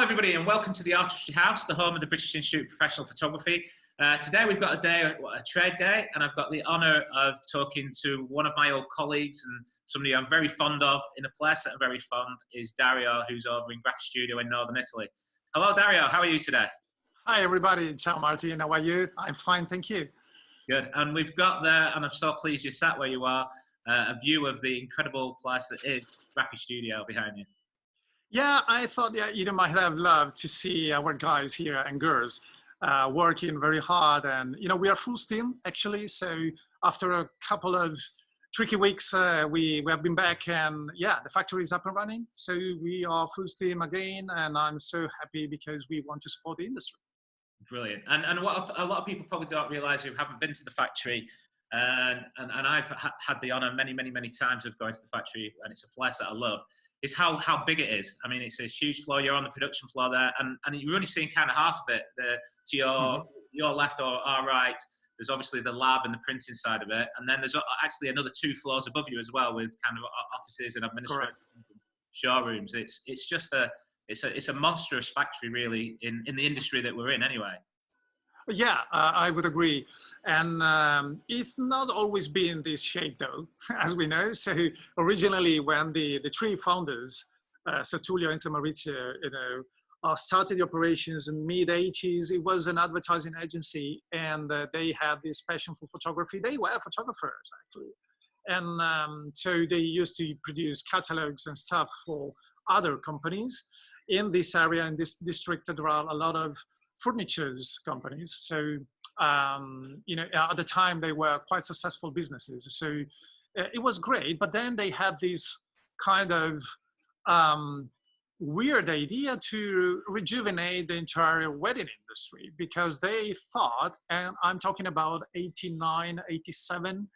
everybody, and welcome to the Artistry House, the home of the British Institute of Professional Photography. Today we've got a trade day, and I've got the honour of talking to one of my old colleagues and somebody I'm very fond of in a place that I'm very fond is Dario, who's over in Graphistudio in Northern Italy. Hello, Dario. How are you today? Hi, everybody. Ciao, Martin. How are you? I'm fine, thank you. Good. And we've got there, and I'm so pleased you sat where you are, a view of the incredible place that is Graphistudio behind you. Yeah, I thought you might have loved to see our guys here and girls working very hard, and we are full steam actually. So after a couple of tricky weeks, we have been back, and yeah, the factory is up and running. So we are full steam again, and I'm so happy because we want to support the industry. Brilliant. And what a lot of people probably don't realise who haven't been to the factory, and I've had the honour many times of going to the factory, and it's a place that I love, is how big it is. I mean, it's a huge floor. You're on the production floor there, and you're only seeing kind of half of it. To your left or our right, there's obviously the lab and the printing side of it, and then there's actually another 2 floors above you as well, with kind of offices and administration showrooms. It's just it's a monstrous factory, really, in the industry that we're in, anyway. Yeah, I would agree. And it's not always been this shape, though, as we know. So originally, when the 3 founders, so Tullio and Maurizio, started the operations in mid-80s, it was an advertising agency, and they had this passion for photography. They were photographers, actually. And so they used to produce catalogs and stuff for other companies. In this area, in this district, there are a lot of furnitures companies. So, at the time they were quite successful businesses. So it was great, but then they had this kind of weird idea to rejuvenate the entire wedding industry, because they thought, and I'm talking about 89, 87,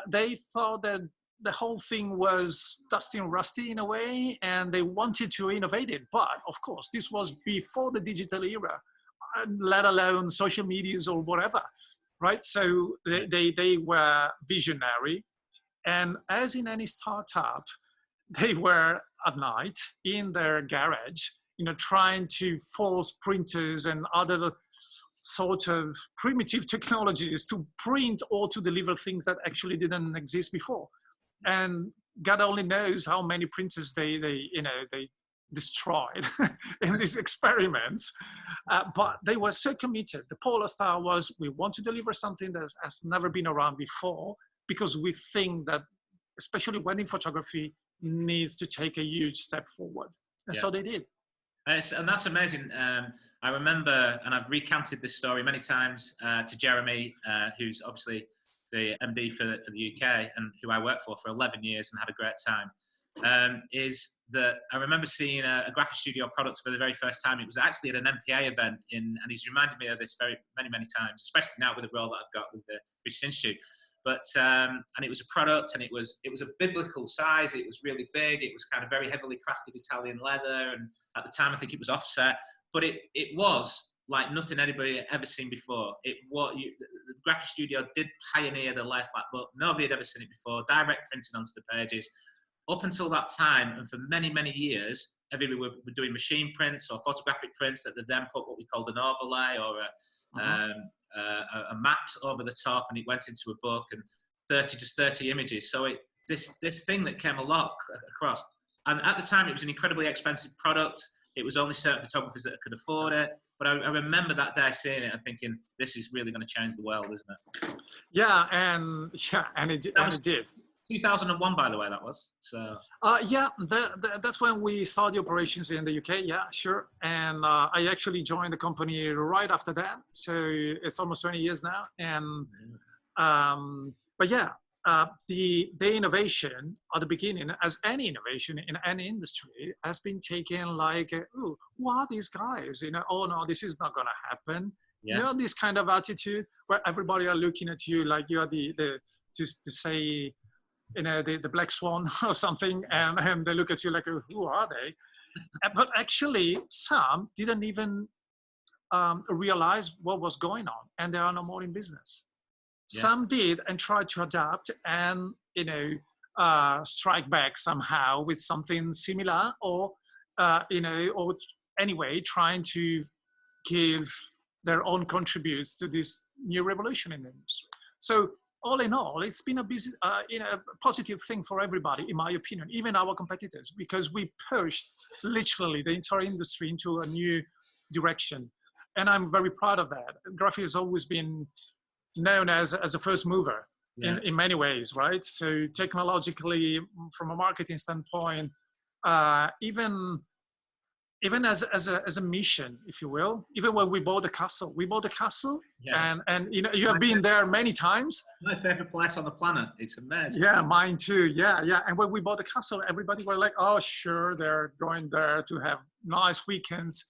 they thought that the whole thing was dusty and rusty in a way, and they wanted to innovate it. But of course, this was before the digital era, let alone social medias or whatever, right? So they were visionary. And as in any startup, they were at night in their garage, trying to force printers and other sort of primitive technologies to print or to deliver things that actually didn't exist before. And God only knows how many printers they destroyed in these experiments, but they were so committed. The Polar Star was, we want to deliver something that has never been around before, because we think that especially wedding photography needs to take a huge step forward. And so they did. And that's amazing. I remember, and I've recounted this story many times to Jeremy, who's obviously the MD for the UK and who I worked for 11 years and had a great time, is that I remember seeing a Graphistudio product for the very first time. It was actually at an MPA event, and he's reminded me of this many times, especially now with the role that I've got with the British Institute. But and it was a product, and it was a biblical size. It was really big. It was kind of very heavily crafted Italian leather, and at the time I think it was offset. But it was like nothing anybody had ever seen before. The Graphistudio did pioneer the lay flat book. Nobody had ever seen it before. Direct printing onto the pages. Up until that time, and for many years, everybody were doing machine prints or photographic prints that they then put what we called an overlay or a mat over the top, and it went into a book, and 30 images. So this thing that came across, and at the time it was an incredibly expensive product. It was only certain photographers that could afford it. But I remember that day seeing it and thinking, this is really going to change the world, isn't it? Yeah, and it did. 2001, by the way, that was. So. Yeah, that's when we started operations in the UK. Yeah, sure. And I actually joined the company right after that. So it's almost 20 years now. And but yeah, the innovation at the beginning, as any innovation in any industry, has been taken like, oh, what are these guys? Oh no, this is not going to happen. Yeah. This kind of attitude where everybody are looking at you like you are just to say, the black swan or something, and they look at you like, who are they? But actually, some didn't even realize what was going on, and they are no more in business. Yeah. Some did and tried to adapt and, strike back somehow with something similar, or anyway trying to give their own contributes to this new revolution in the industry. So all in all, it's been a busy, a positive thing for everybody, in my opinion, even our competitors, because we pushed literally the entire industry into a new direction. And I'm very proud of that. Graphic has always been known as a first mover in many ways, right? So technologically, from a marketing standpoint, even as a mission, if you will. Even when we bought the castle, and you have been there many times. My favorite place on the planet. It's amazing. Yeah, mine too. Yeah. And when we bought the castle, everybody were like, "Oh, sure, they're going there to have nice weekends,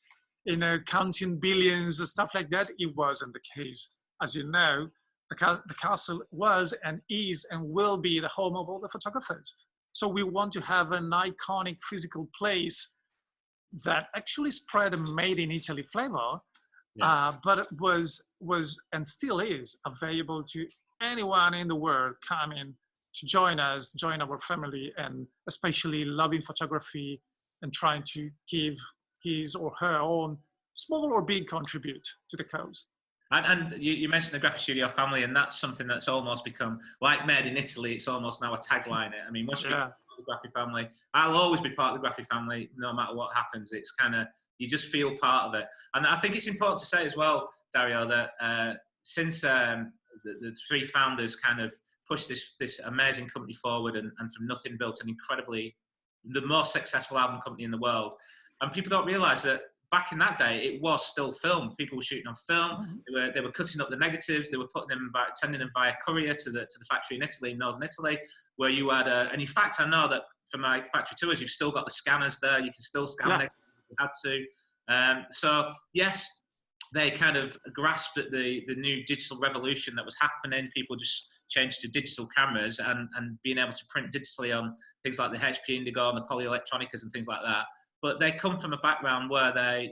counting billions and stuff like that." It wasn't the case, as you know. The castle was and is and will be the home of all the photographers. So we want to have an iconic physical place that actually spread a made in Italy flavor, but it was and still is available to anyone in the world coming to join us, join our family, and especially loving photography and trying to give his or her own small or big contribute to the cause. And you mentioned the Graphistudio family, and that's something that's almost become like made in Italy. It's almost now a tagline. I mean, once you become part of the Graphic family, I'll always be part of the Graphic family, no matter what happens. It's kind of, you just feel part of it. And I think it's important to say as well, Dario, that since the three founders kind of pushed this amazing company forward, and from nothing built an the most successful album company in the world. And people don't realize that back in that day, it was still film. People were shooting on film. They were cutting up the negatives. They were sending them via courier to the factory in Italy, in northern Italy, where you had and in fact, I know that for my factory tours, you've still got the scanners there. You can still scan negatives if you had to. So yes, they kind of grasped at the new digital revolution that was happening. People just changed to digital cameras and being able to print digitally on things like the HP Indigo and the Polyelectronicas and things like that. But they come from a background where they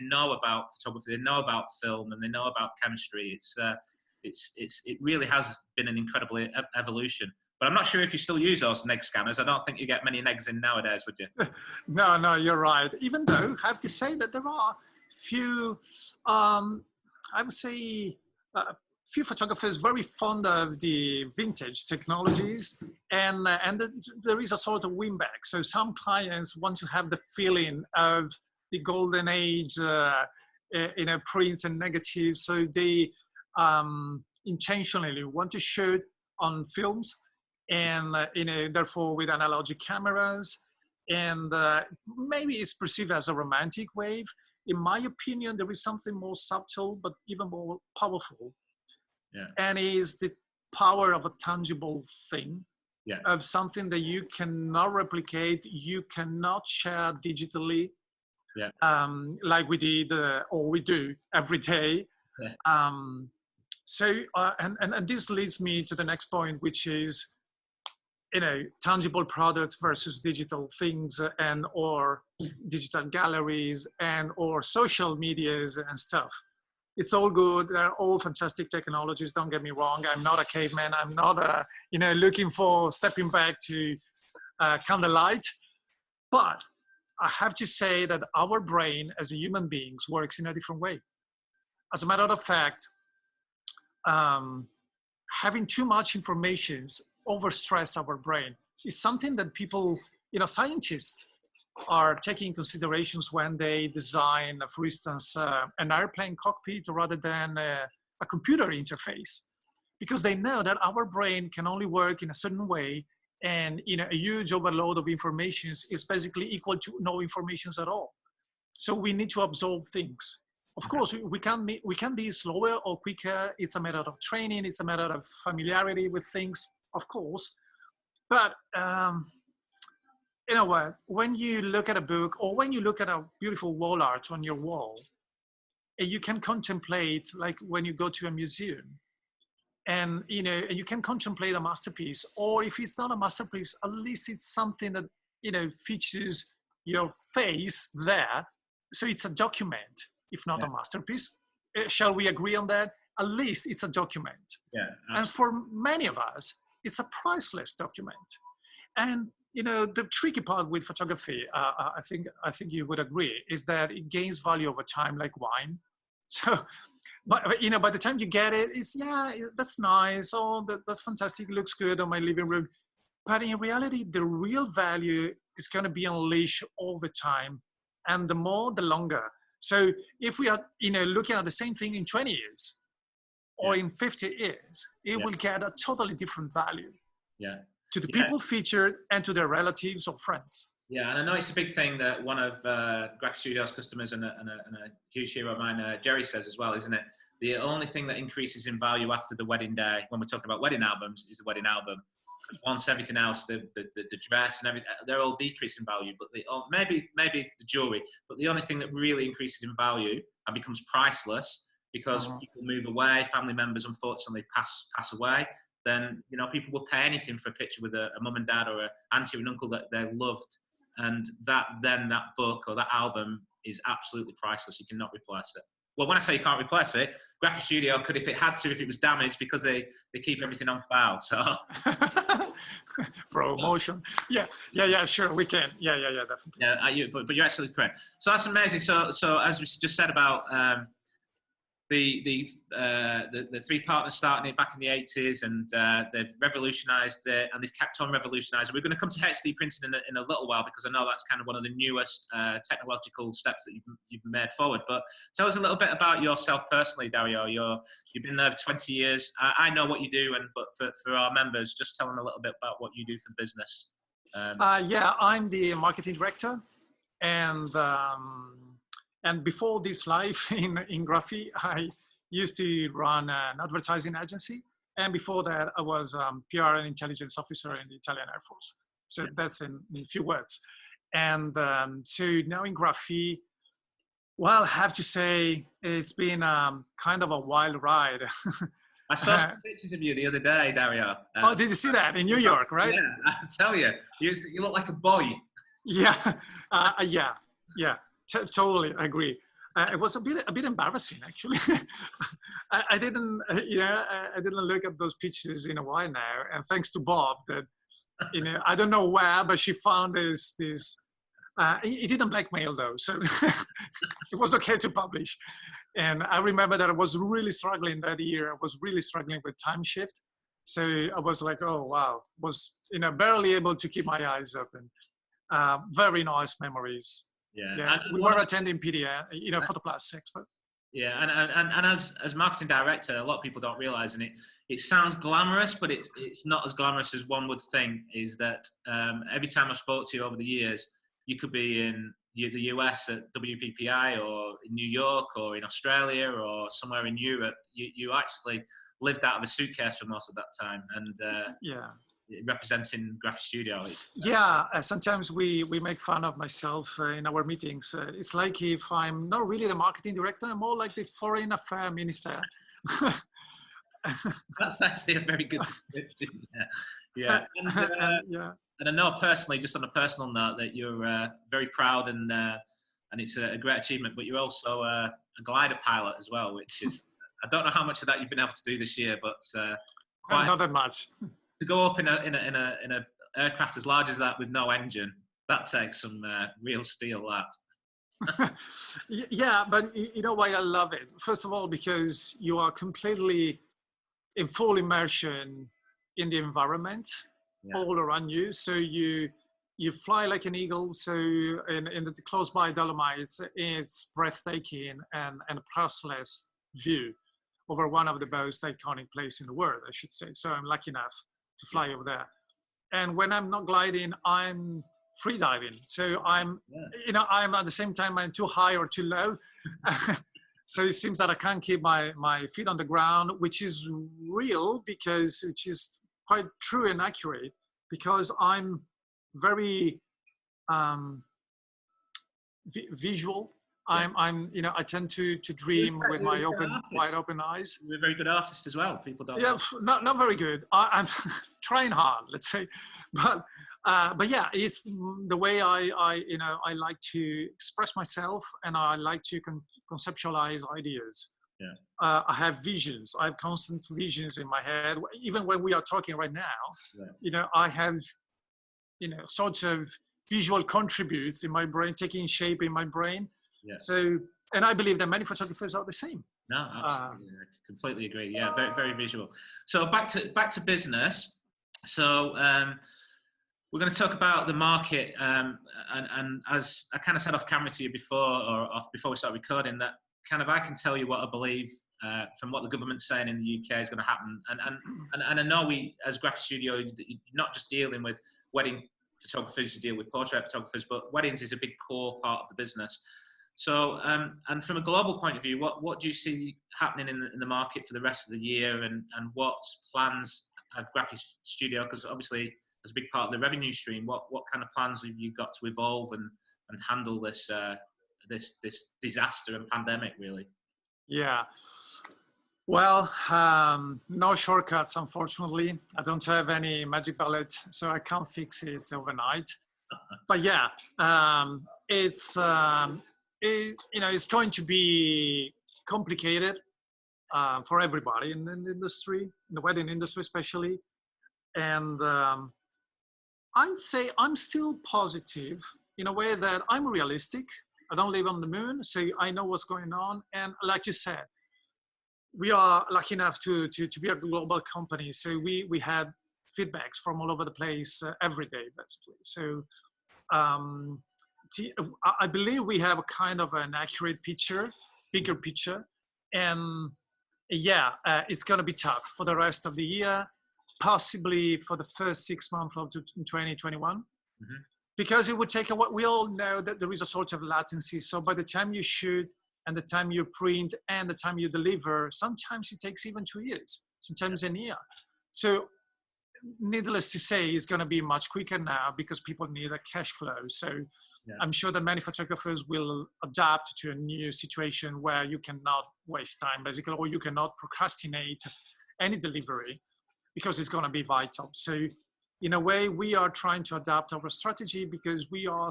know about photography, they know about film, and they know about chemistry. It really has been an incredible evolution. But I'm not sure if you still use those neg scanners. I don't think you get many negs in nowadays, would you? No, you're right. Even though I have to say that there are few, I would say, few photographers very fond of the vintage technologies, and there is a sort of win back. So some clients want to have the feeling of the golden age, prints and negatives. So they intentionally want to shoot on films, and therefore with analogic cameras, and maybe it's perceived as a romantic wave. In my opinion, there is something more subtle but even more powerful. And is the power of a tangible thing, of something that you cannot replicate, you cannot share digitally, like we did or we do every day. So this leads me to the next point, which is tangible products versus digital things, and or digital galleries and or social medias and stuff. It's all good. They're all fantastic technologies. Don't get me wrong. I'm not a caveman. I'm not looking for stepping back to candlelight. But I have to say that our brain as human beings works in a different way. As a matter of fact, having too much information overstress our brain is something that people, scientists are taking considerations when they design, for instance, an airplane cockpit rather than a computer interface, because they know that our brain can only work in a certain way, and a huge overload of information is basically equal to no information at all. So we need to absorb things. Of course, we can be slower or quicker. It's a matter of training. It's a matter of familiarity with things, of course. But when you look at a book or when you look at a beautiful wall art on your wall, you can contemplate, like when you go to a museum, and you can contemplate a masterpiece, or if it's not a masterpiece, at least it's something that features your face there. So it's a document, if not a masterpiece. Shall we agree on that? At least it's a document. Yeah. And for many of us, it's a priceless document. And the tricky part with photography, I think you would agree, is that it gains value over time, like wine. So, but by the time you get it, that's nice. Oh, that's fantastic. It looks good on my living room. But in reality, the real value is going to be unleashed over time, and the more, the longer. So if we are, looking at the same thing in 20 years or in 50 years, it will get a totally different value. Yeah. To the people featured and to their relatives or friends. Yeah, and I know it's a big thing that one of Graphistudio's customers and a huge hero of mine, Jerry, says as well, isn't it? The only thing that increases in value after the wedding day, when we're talking about wedding albums, is the wedding album. Once everything else, the dress and everything, they're all decrease in value, but maybe the jewelry, but the only thing that really increases in value and becomes priceless, because people move away, family members unfortunately pass away, then people will pay anything for a picture with a mum and dad or an auntie or an uncle that they loved, and that book or that album is absolutely priceless. You cannot replace it. Well, when I say you can't replace it, Graphistudio could if it had to, if it was damaged, because they keep everything on file. So promotion. Yeah, sure, we can. Yeah, definitely. Yeah, but you're absolutely correct. So that's amazing. So as we just said about the three partners starting it back in the 80s, and they've revolutionised it, and they've kept on revolutionising. We're going to come to HD printing in a little while, because I know that's kind of one of the newest technological steps that you've made forward. But tell us a little bit about yourself personally, Dario. You've been there 20 years. I know what you do, but for our members, just tell them a little bit about what you do for the business. I'm the marketing director, and before this life in Graphy, I used to run an advertising agency. And before that, I was PR and intelligence officer in the Italian Air Force. So that's in a few words. And so now in Graphy, well, I have to say, it's been kind of a wild ride. I saw some pictures of you the other day, Dario. Oh, did you see that? In New York, right? Yeah, I tell you, you look like a boy. Yeah, yeah. Totally agree. It was a bit embarrassing, actually. I didn't look at those pictures in a while now, and thanks to Bob, that I don't know where, but she found this. He didn't blackmail though, so it was okay to publish. And I remember that I was really struggling that year. I was really struggling with time shift, so I was like, oh wow, was barely able to keep my eyes open. Very nice memories. Yeah, we were attending PDA, Photoplast Expo. Yeah, and as marketing director, a lot of people don't realize, and it sounds glamorous, but it's not as glamorous as one would think. Is that every time I spoke to you over the years, you could be in the US at WPPI, or in New York, or in Australia, or somewhere in Europe. You actually lived out of a suitcase for most of that time, and representing Graphistudio. Sometimes we make fun of myself in our meetings. It's like if I'm not really the marketing director, I'm more like the foreign affairs minister. That's actually a very good description. Yeah. And I know personally, just on a personal note, that you're very proud, and it's a great achievement. But you're also a glider pilot as well, which is, I don't know how much of that you've been able to do this year, but not that much. To go up in a aircraft as large as that with no engine, that takes some real steel. That. Yeah, but you know why I love it? First of all, because you are completely in full immersion in the environment all around you. So you fly like an eagle. So in the close by Dolomites, it's breathtaking and a priceless view over one of the most iconic places in the world, I should say. So I'm lucky enough to fly over there. And when I'm not gliding, I'm free diving. So I'm at the same time, I'm too high or too low. So it seems that I can't keep my feet on the ground, which is which is quite true and accurate, because I'm very visual. I tend to dream with my wide open eyes. You're a very good artist as well. People don't. Yeah, not very good. I'm trying hard, let's say, but yeah, it's the way I like to express myself, and I like to conceptualize ideas. Yeah. I have visions. I have constant visions in my head. Even when we are talking right now, I have sort of visual contributes in my brain, taking shape in my brain. Yeah. So, and I believe that many photographers are the same. No, absolutely. I completely agree. Yeah, very, very visual. So back to business. So we're going to talk about the market, and as I kind of said off camera to you before we start recording, that kind of I can tell you what I believe from what the government's saying in the UK is going to happen, and I know we as Graphistudio, you're not just dealing with wedding photographers, you deal with portrait photographers, but weddings is a big core part of the business. So, and from a global point of view, what do you see happening in the market for the rest of the year, and what plans have Graphistudio? Because obviously, as a big part of the revenue stream, what kind of plans have you got to evolve and handle this this disaster and pandemic, really? Yeah. Well, no shortcuts, unfortunately. I don't have any magic bullet, so I can't fix it overnight. But yeah, it's it's going to be complicated for everybody in the industry, in the wedding industry especially. And I'd say I'm still positive in a way that I'm realistic. I don't live on the moon, so I know what's going on. And like you said, we are lucky enough to be a global company. So we had feedbacks from all over the place every day, basically. So I believe we have a kind of an accurate picture, bigger picture. And yeah, it's going to be tough for the rest of the year, possibly for the first 6 months of 2021. Mm-hmm. Because it would take a while. We all know that there is a sort of latency. So by the time you shoot and the time you print and the time you deliver, sometimes it takes even 2 years, sometimes a year. So needless to say, it's going to be much quicker now because people need a cash flow. So yeah. I'm sure that many photographers will adapt to a new situation where you cannot waste time, basically, or you cannot procrastinate any delivery because it's going to be vital. So in a way, we are trying to adapt our strategy because we are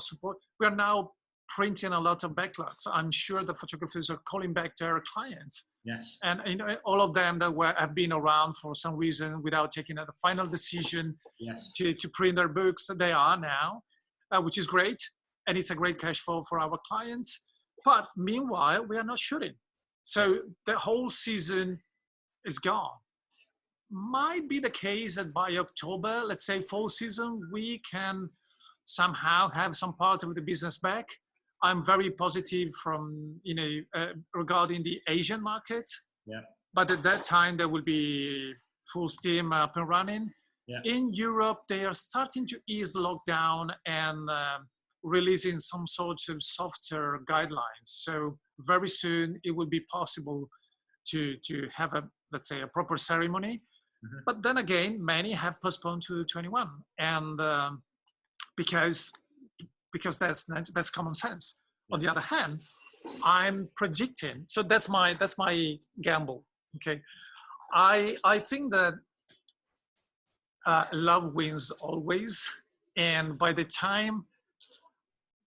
now printing a lot of backlogs. I'm sure the photographers are calling back their clients. Yes. And all of them that have been around for some reason without taking a final decision yes. to print their books, they are now, which is great. And it's a great cash flow for our clients. But meanwhile, we are not shooting. So the whole season is gone. Might be the case that by October, let's say fall season, we can somehow have some part of the business back. I'm very positive from, regarding the Asian market. Yeah. But at that time, there will be full steam up and running. Yeah. In Europe, they are starting to ease the lockdown and releasing some sorts of softer guidelines. So very soon, it will be possible to have let's say, a proper ceremony. Mm-hmm. But then again, many have postponed to 21, and because that's common sense. Yeah. On the other hand, I'm predicting. So that's my gamble. Okay, I think that love wins always, and by the time,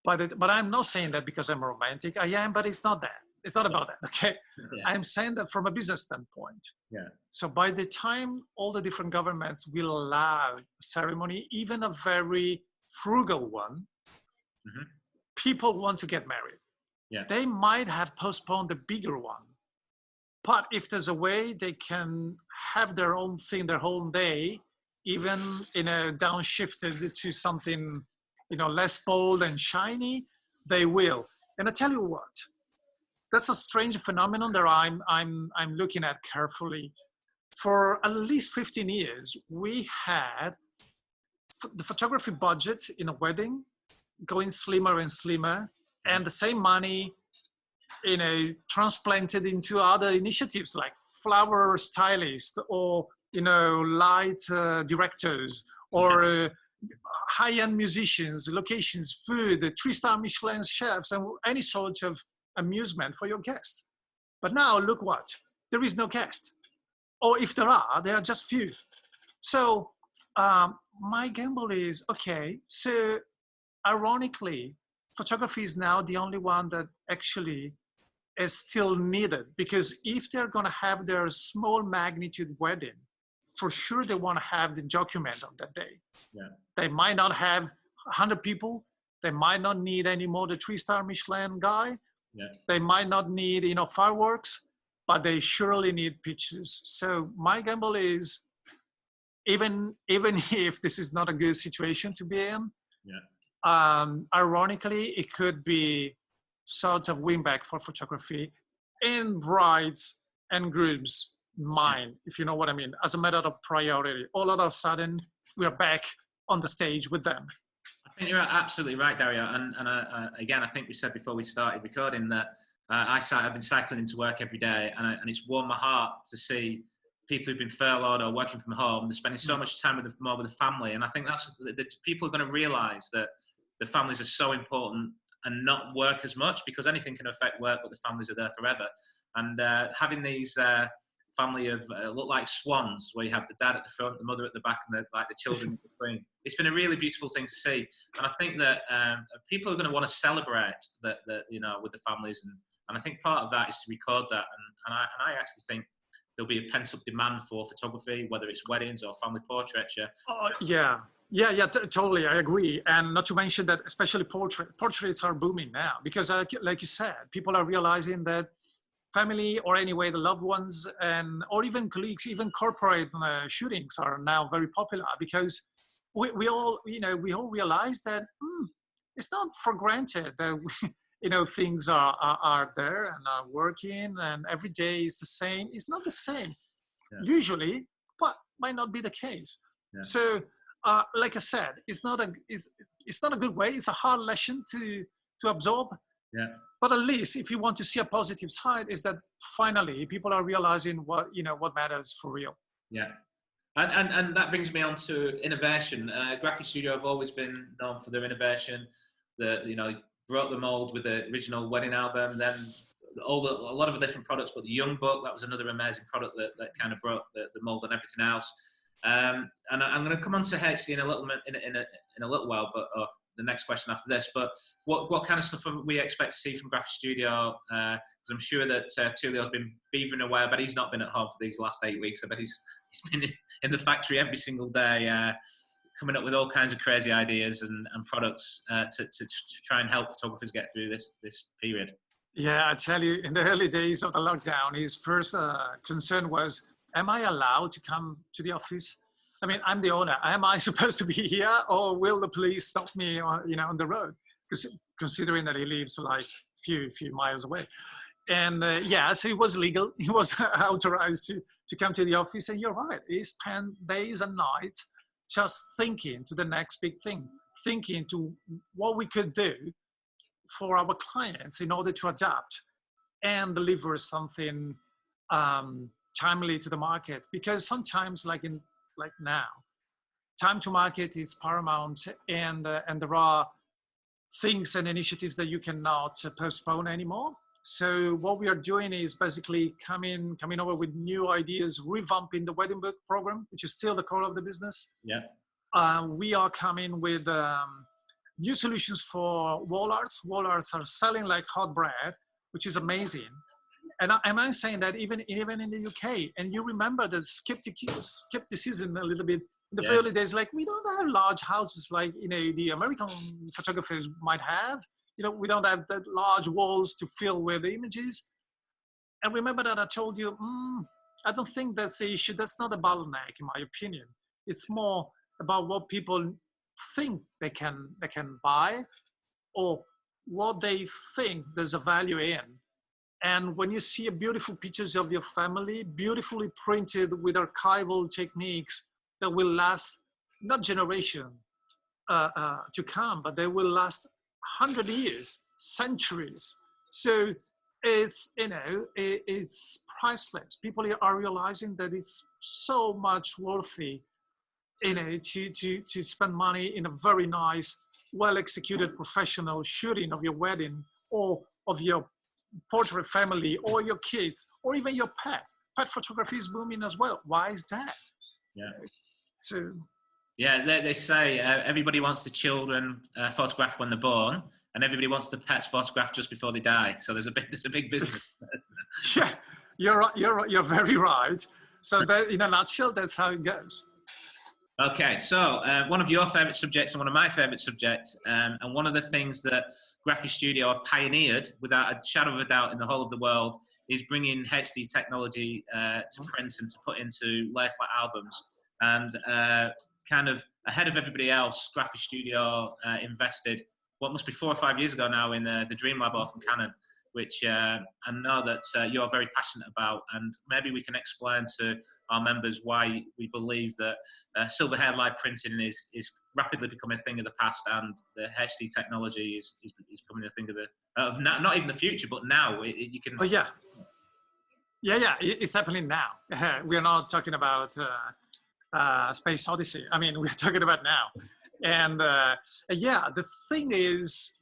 but I'm not saying that because I'm romantic. I am, but it's not that. It's not about that, okay? Yeah. I'm saying that from a business standpoint. Yeah. So by the time all the different governments will allow a ceremony, even a very frugal one, mm-hmm. people want to get married. Yeah. They might have postponed the bigger one. But if there's a way they can have their own thing, their whole day, even downshifted to something, less bold and shiny, they will. And I tell you what, that's a strange phenomenon that I'm looking at carefully. For at least 15 years, we had the photography budget in a wedding going slimmer and slimmer, and the same money, transplanted into other initiatives like flower stylists or light directors or high-end musicians, locations, food, 3-star Michelin chefs, and any sort of amusement for your guests. But now look what, there is no guest. Or if there are just few. So my gamble is, okay, so ironically, photography is now the only one that actually is still needed, because if they're gonna have their small magnitude wedding, for sure they want to have the document of that day. Yeah. They might not have 100 people. They might not need any more the 3-star Michelin guy. Yeah. They might not need, fireworks, but they surely need pictures. So my gamble is, even if this is not a good situation to be in, ironically, it could be sort of win back for photography in brides and grooms' mind, if you know what I mean, as a matter of priority. All of a sudden, we're back on the stage with them. I think you're absolutely right, Dario. And again, I think we said before we started recording that I've been cycling into work every day, and it's warmed my heart to see people who've been furloughed or working from home. They're spending so much time more with the family, and I think that's the people are going to realise that the families are so important and not work as much, because anything can affect work, but the families are there forever. And having these family of look like swans, where you have the dad at the front, the mother at the back, and the children in between. It's been a really beautiful thing to see, and I think that people are going to want to celebrate that with the families, and I think part of that is to record that, and I actually think there'll be a pent-up demand for photography, whether it's weddings or family portraiture. Totally, I agree. And not to mention that especially portraits are booming now, because like you said, people are realizing that family, or anyway the loved ones, or even colleagues, even corporate shootings are now very popular, because we all realize that it's not for granted that things are there and are working, and every day is the same. It's not the same usually, but might not be the case. So like I said, it's not a good way. It's a hard lesson to absorb. But at least, if you want to see a positive side, is that finally people are realizing what matters for real. And that brings me on to innovation. Graphistudio have always been known for their innovation. Broke the mold with the original wedding album, then a lot of the different products, but the Young Book, that was another amazing product that kind of broke the mold and everything else. And I'm going to come on to HD in a little while, but the next question after this. But what kind of stuff we expect to see from Graphistudio? Because I'm sure that Tullio's been beavering away. I bet he's not been at home for these last 8 weeks. I bet he's been in the factory every single day, coming up with all kinds of crazy ideas and products to try and help photographers get through this period. Yeah, I tell you, in the early days of the lockdown, his first concern was, am I allowed to come to the office? I mean, I'm the owner. Am I supposed to be here, or will the police stop me on the road? Because considering that he lives like few miles away. And so it was legal. He was authorized to come to the office. And you're right, he spent days and nights just thinking to the next big thing, thinking to what we could do for our clients in order to adapt and deliver something timely to the market. Because sometimes, like now, time to market is paramount, and there are things and initiatives that you cannot postpone anymore. So what we are doing is basically coming over with new ideas, revamping the wedding book program, which is still the core of the business. We are coming with new solutions for wall arts. Wall arts are selling like hot bread, which is amazing. And I'm saying that even in the UK, and you remember the skepticism a little bit in the early days, like we don't have large houses like the American photographers might have. We don't have that large walls to fill with the images. And remember that I told you, I don't think that's the issue. That's not a bottleneck, in my opinion. It's more about what people think they can buy, or what they think there's a value in. And when you see beautiful pictures of your family, beautifully printed with archival techniques that will last not generation to come, but they will last 100 years, centuries. So it's priceless. People are realizing that it's so much worthy, to spend money in a very nice, well-executed professional shooting of your wedding, or of your portrait family, or your kids, or even your pets. Pet photography is booming as well. Why is that? So. They say everybody wants the children photographed when they're born, and everybody wants the pets photographed just before they die. So there's a big business. You're very right. So that, in a nutshell, that's how it goes. Okay, so one of your favourite subjects and one of my favourite subjects, and one of the things that Graphistudio have pioneered, without a shadow of a doubt, in the whole of the world, is bringing HD technology to print and to put into lay-flat albums. And kind of ahead of everybody else, Graphistudio invested, what must be 4 or 5 years ago now, in the Dream Lab from Canon, which I know that you're very passionate about, and maybe we can explain to our members why we believe that silver hairline printing is rapidly becoming a thing of the past, and the HD technology is becoming a thing of not even the future, but now. You can. Oh yeah, it's happening now. We're not talking about Space Odyssey. I mean, we're talking about now. And yeah, the thing is,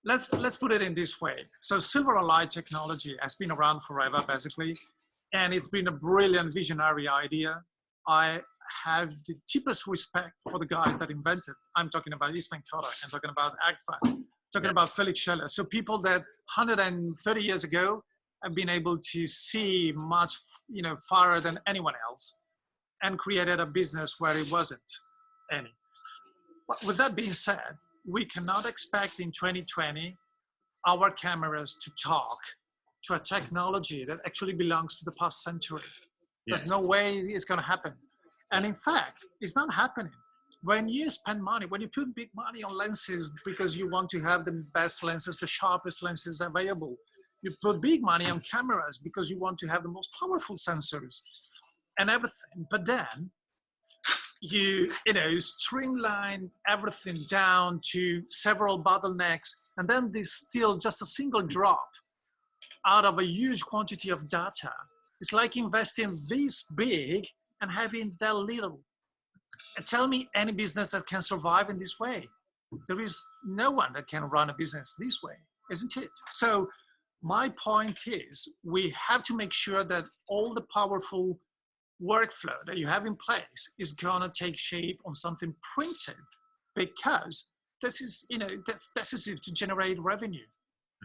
let's put it in this way. So silver light technology has been around forever, basically, and it's been a brilliant visionary idea. I have the deepest respect for the guys that invented. I'm talking about Eastman Kodak. I'm talking about Agfa. Talking about Felix Scheller. So people that 130 years ago have been able to see much, farther than anyone else, and created a business where it wasn't any. But with that being said, we cannot expect in 2020 our cameras to talk to a technology that actually belongs to the past century. There's no way it's going to happen. And in fact, it's not happening. When you spend money, when you put big money on lenses because you want to have the best lenses, the sharpest lenses available, you put big money on cameras because you want to have the most powerful sensors and everything. But then you streamline everything down to several bottlenecks, and then there's still just a single drop out of a huge quantity of data. It's like investing this big and having that little. And tell me any business that can survive in this way. There is no one that can run a business this way, isn't it? So my point is, we have to make sure that all the powerful workflow that you have in place is gonna take shape on something printed, because this is, that's decisive to generate revenue.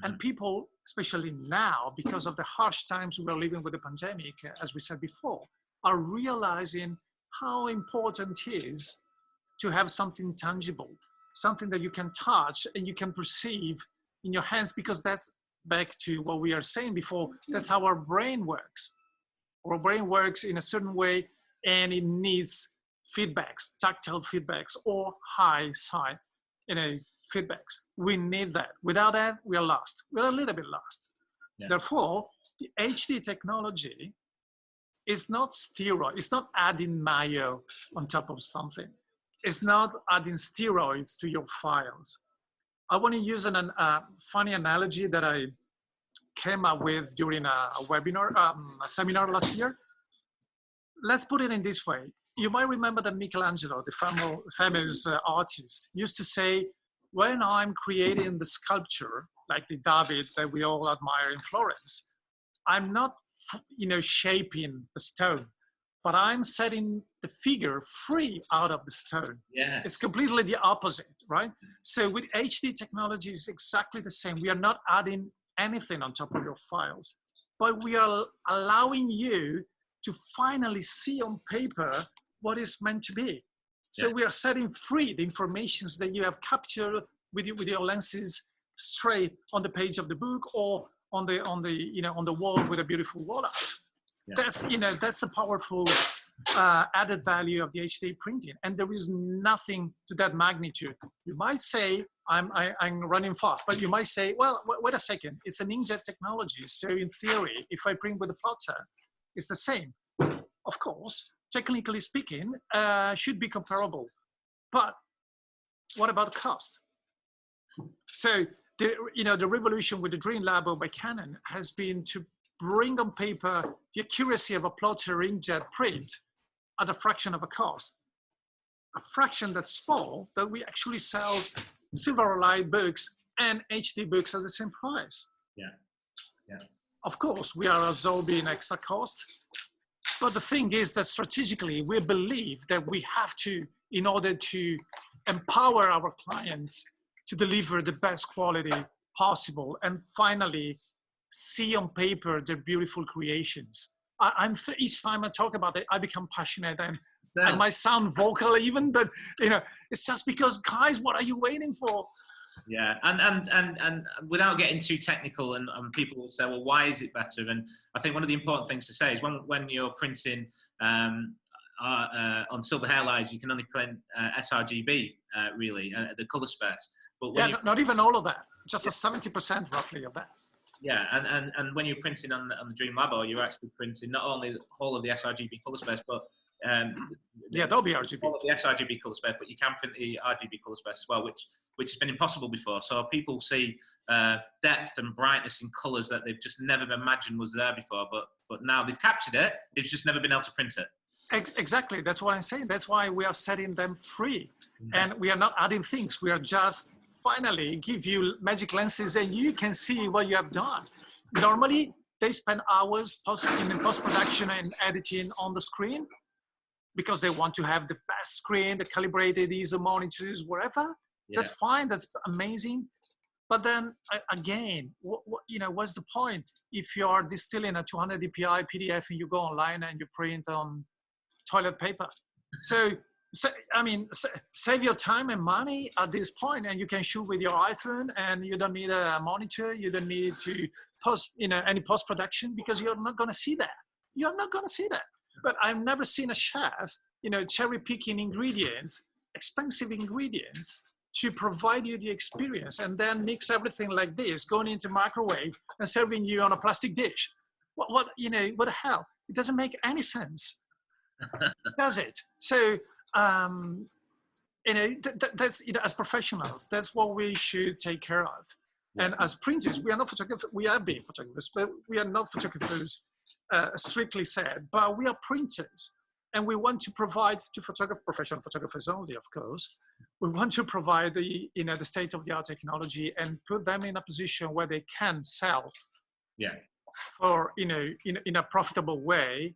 And people, especially now, because of the harsh times we are living with the pandemic, as we said before, are realizing how important it is to have something tangible, something that you can touch and you can perceive in your hands, because that's back to what we are saying before, that's how our brain works. Our brain works in a certain way, and it needs feedbacks, tactile feedbacks, or high side, feedbacks. We need that. Without that, we are lost. We're a little bit lost. Yeah. Therefore, the HD technology is not steroid. It's not adding mayo on top of something. It's not adding steroids to your files. I want to use a funny analogy that I came up with during a webinar, a seminar last year. Let's put it in this way. You might remember that Michelangelo, the famous artist, used to say, when I'm creating the sculpture, like the David that we all admire in Florence, I'm not, shaping the stone, but I'm setting the figure free out of the stone. Yeah. It's completely the opposite, right? So with HD technology, it's exactly the same. We are not adding anything on top of your files, but we are allowing you to finally see on paper what is meant to be. So we are setting free the information that you have captured with your lenses straight on the page of the book, or on the wall with a beautiful wall art. Yeah. That's the powerful added value of the HD printing, and there is nothing to that magnitude. You might say I'm running fast, but you might say, well, wait a second, it's an inkjet technology, so in theory, if I print with a plotter, it's the same. Of course, technically speaking, should be comparable, but what about cost? So the revolution with the Dream Lab by Canon has been to bring on paper the accuracy of a plotter inkjet print at a fraction of a cost. A fraction that's small, that we actually sell Silverlight books and HD books at the same price. Yeah. Of course, we are absorbing extra cost, but the thing is that strategically, we believe that we have to, in order to empower our clients to deliver the best quality possible, and finally see on paper their beautiful creations. Each time I talk about it, I become passionate, and I might sound vocal even, but it's just because, guys, what are you waiting for? Yeah, and without getting too technical, and people will say, well, why is it better? And I think one of the important things to say is when you're printing on silver hairlines, you can only print sRGB, really, the color space. But when not even all of that, just a 70% roughly of that. Yeah, and when you're printing on the Dream Labo, you're actually printing not only the whole of the sRGB color space, but the Adobe RGB. All of the sRGB color space, but you can print the RGB color space as well, which has been impossible before. So people see depth and brightness in colors that they've just never imagined was there before, but now they've captured it. They've just never been able to print it. Exactly, that's what I'm saying. That's why we are setting them free, and we are not adding things. We are just finally give you magic lenses, and you can see what you have done. Normally, they spend hours in post-production and editing on the screen because they want to have the best screen, the calibrated ISO monitors, whatever. Yeah. That's fine. That's amazing. But then again, what's the point if you are distilling a 200 dpi PDF and you go online and you print on toilet paper? So I mean, save your time and money at this point, and you can shoot with your iPhone, and you don't need a monitor. You don't need to post, any post-production, because you're not going to see that. You're not going to see that. But I've never seen a chef, cherry-picking ingredients, expensive ingredients, to provide you the experience, and then mix everything like this, going into microwave and serving you on a plastic dish. What the hell? It doesn't make any sense, does it? So. That's as professionals, that's what we should take care of. And as printers, we are not photographers. We are being photographers, but we are not photographers, strictly said. But we are printers, and we want to provide to professional photographers only, of course. We want to provide the state-of-the-art technology and put them in a position where they can sell, for in a profitable way,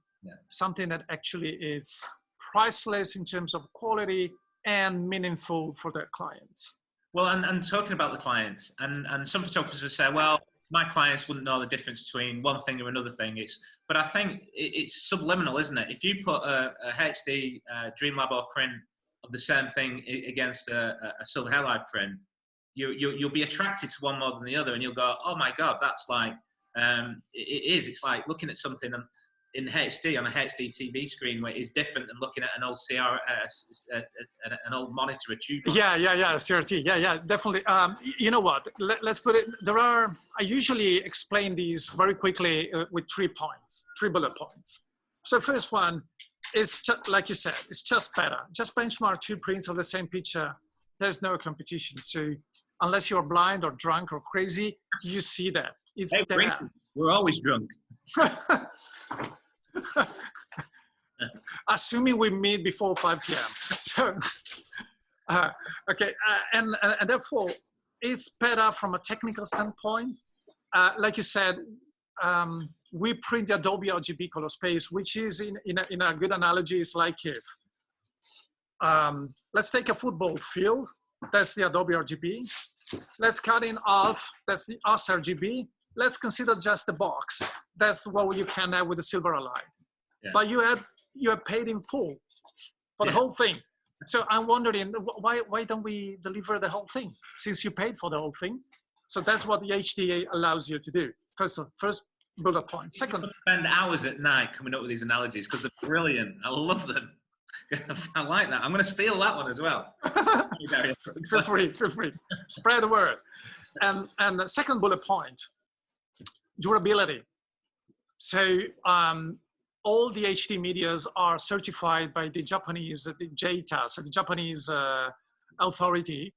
something that actually is priceless in terms of quality and meaningful for their clients. Well, and talking about the clients, and some photographers will say, well, my clients wouldn't know the difference between one thing or another thing. But I think it's subliminal, isn't it? If you put a HD Dream Labo print of the same thing against a silver halide print, you'll be attracted to one more than the other, and you'll go, oh my God, that's like, it's like looking at something in HD on a HD TV screen where it's different than looking at an old CRS, an old monitor, a tube. Yeah, CRT. Yeah, definitely. You know what? Let's put it. I usually explain these very quickly with 3 bullet points. So first one is just, like you said, it's just better. Just benchmark 2 prints of the same picture. There's no competition. So unless you're blind or drunk or crazy, you see that. It's there. We're always drunk. Assuming we meet before 5 p.m. So, okay, and therefore, it's better from a technical standpoint. Like you said, we print the Adobe RGB color space, which is in a good analogy is like if, let's take a football field, that's the Adobe RGB. Let's cut in half, that's the sRGB. Let's consider just the box. That's what you can have with the silver halide. Yeah. But you have paid in full for the whole thing. So I'm wondering, why don't we deliver the whole thing, since you paid for the whole thing? So that's what the HDA allows you to do. First bullet point. Second, spend hours at night coming up with these analogies because they're brilliant. I love them. I like that. I'm going to steal that one as well. Feel free. Spread the word. And the second bullet point, durability. So all the HD medias are certified by the Japanese, the JITA, so the Japanese authority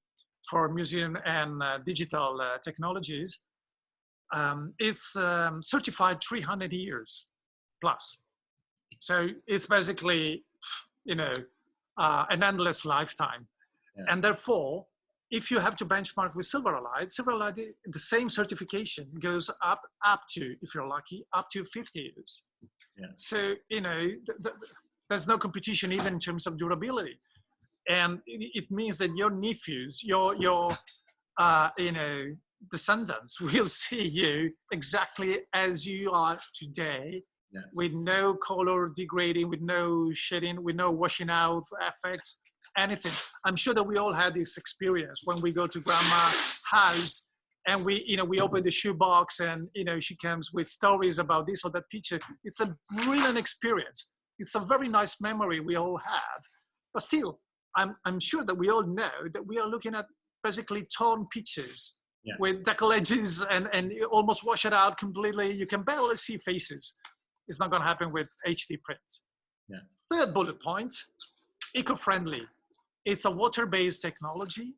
for museum and digital technologies. It's certified 300 years plus. So it's basically, an endless lifetime. Yeah. And therefore, if you have to benchmark with silver halide, the same certification goes up to, if you're lucky, up to 50 years. Yeah. So, there's no competition even in terms of durability. And it means that your nephews, your descendants will see you exactly as you are today, with no color degrading, with no shading, with no washing out effects, anything. I'm sure that we all had this experience when we go to grandma's house and we open the shoebox and, she comes with stories about this or that picture. It's a brilliant experience. It's a very nice memory we all have. But still, I'm sure that we all know that we are looking at basically torn pictures with decal edges and almost wash it out completely. You can barely see faces. It's not going to happen with HD prints. Third bullet point, eco-friendly. It's a water-based technology.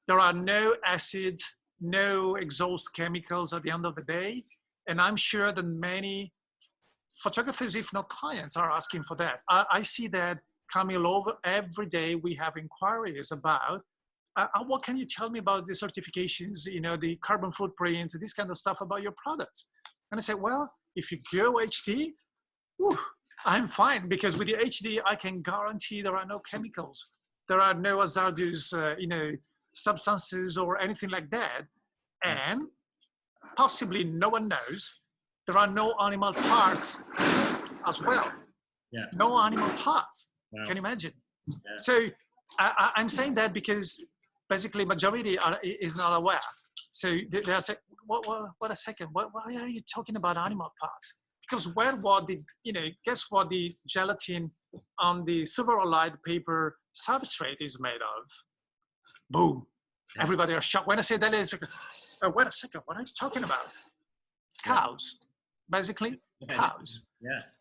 There are no acid, no exhaust chemicals at the end of the day. And I'm sure that many photographers, if not clients, are asking for that. I see that coming over every day. We have inquiries about, what can you tell me about the certifications, the carbon footprint, this kind of stuff about your products? And I say, well, if you go HD, I'm fine, because with the HD, I can guarantee there are no chemicals. There are no hazardous, substances or anything like that. And possibly no one knows, there are no animal parts as well. No animal parts. Wow. Can you imagine? So I'm saying that because basically majority is not aware. So they're saying, what a second, why are you talking about animal parts? Because guess what the gelatin on the silverolide paper substrate is made of? Boom. Everybody are shocked. When I say that, it's like, oh, wait a second, what are you talking about? Cows, basically, cows.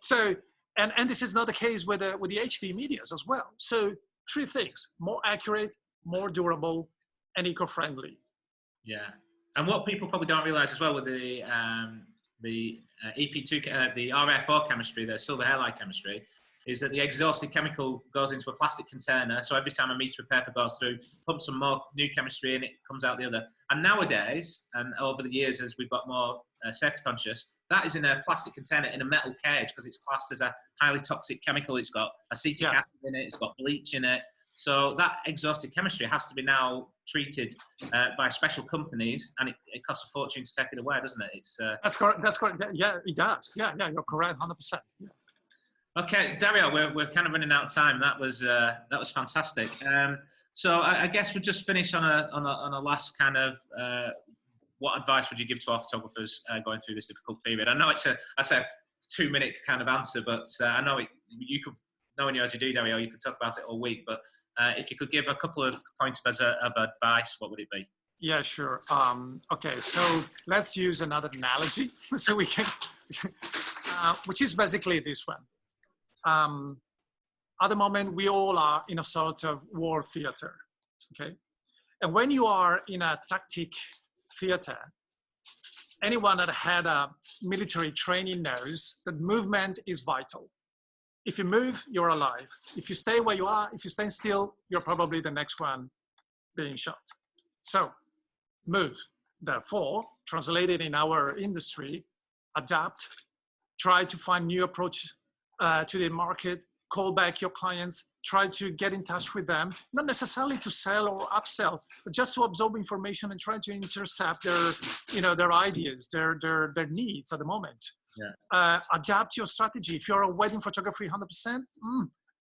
So, and this is not the case with the HD medias as well. So 3 things: more accurate, more durable, and eco-friendly. And what people probably don't realize as well with the EP2, the RF4 chemistry, the silver halide chemistry, is that the exhausted chemical goes into a plastic container. So every time a meter of paper goes through, pump some more new chemistry in, it comes out the other. And nowadays, and over the years as we've got more safety conscious, that is in a plastic container in a metal cage because it's classed as a highly toxic chemical. It's got acetic acid in it, it's got bleach in it. So that exhausted chemistry has to be now treated by special companies, and it costs a fortune to take it away, doesn't it? That's correct. That's correct. Yeah, it does. Yeah, you're correct, 100%. Okay, Dario, we're kind of running out of time. That was fantastic. So I guess we'll just finish on a last kind of what advice would you give to our photographers going through this difficult period? I know it's a 2-minute kind of answer, but I know you could. Knowing you as you do, Dario, you could talk about it all week, but if you could give a couple of pointers of advice, what would it be? Yeah, sure. Okay, so let's use another analogy so we can, which is basically this one. At the moment, we all are in a sort of war theater, okay? And when you are in a tactic theater, anyone that had a military training knows that movement is vital. If you move, you're alive. If you stay where you are, if you stand still, you're probably the next one being shot. So move. Therefore, translated in our industry, adapt, try to find new approach to the market, call back your clients, try to get in touch with them, not necessarily to sell or upsell, but just to absorb information and try to intercept their ideas, their needs at the moment. Adapt your strategy. If you're a wedding photography 100%,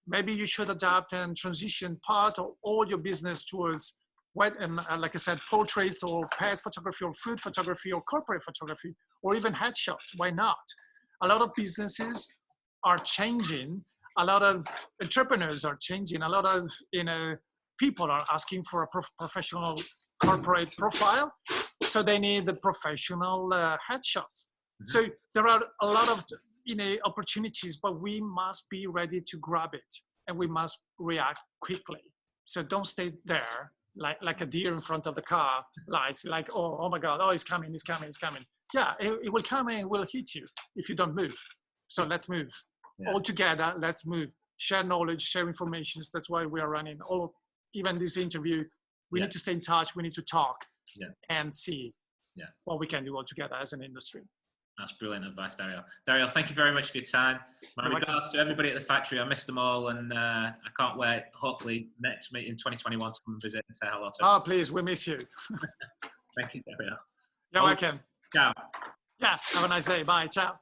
maybe you should adapt and transition part of all your business towards like I said, portraits or pet photography or food photography or corporate photography or even headshots. Why not? A lot of businesses are changing. A lot of entrepreneurs are changing. A lot of people are asking for a professional corporate profile, so they need the professional headshots. So there are a lot of opportunities, but we must be ready to grab it, and we must react quickly. So don't stay there like a deer in front of the car lights, like, oh my God, oh, it's coming. Yeah, it will come and it will hit you if you don't move. So let's move. All together, let's move. Share knowledge, share information. That's why we are running even this interview. We need to stay in touch. We need to talk and see what we can do all together as an industry. That's brilliant advice, Dario. Dario, thank you very much for your time. My regards to everybody at the factory. I missed them all, and I can't wait, hopefully, next meet in 2021 to come and visit and say hello to them. Oh, please, we miss you. Thank you, Dario. You're welcome. Ciao. Yeah, have a nice day. Bye. Ciao.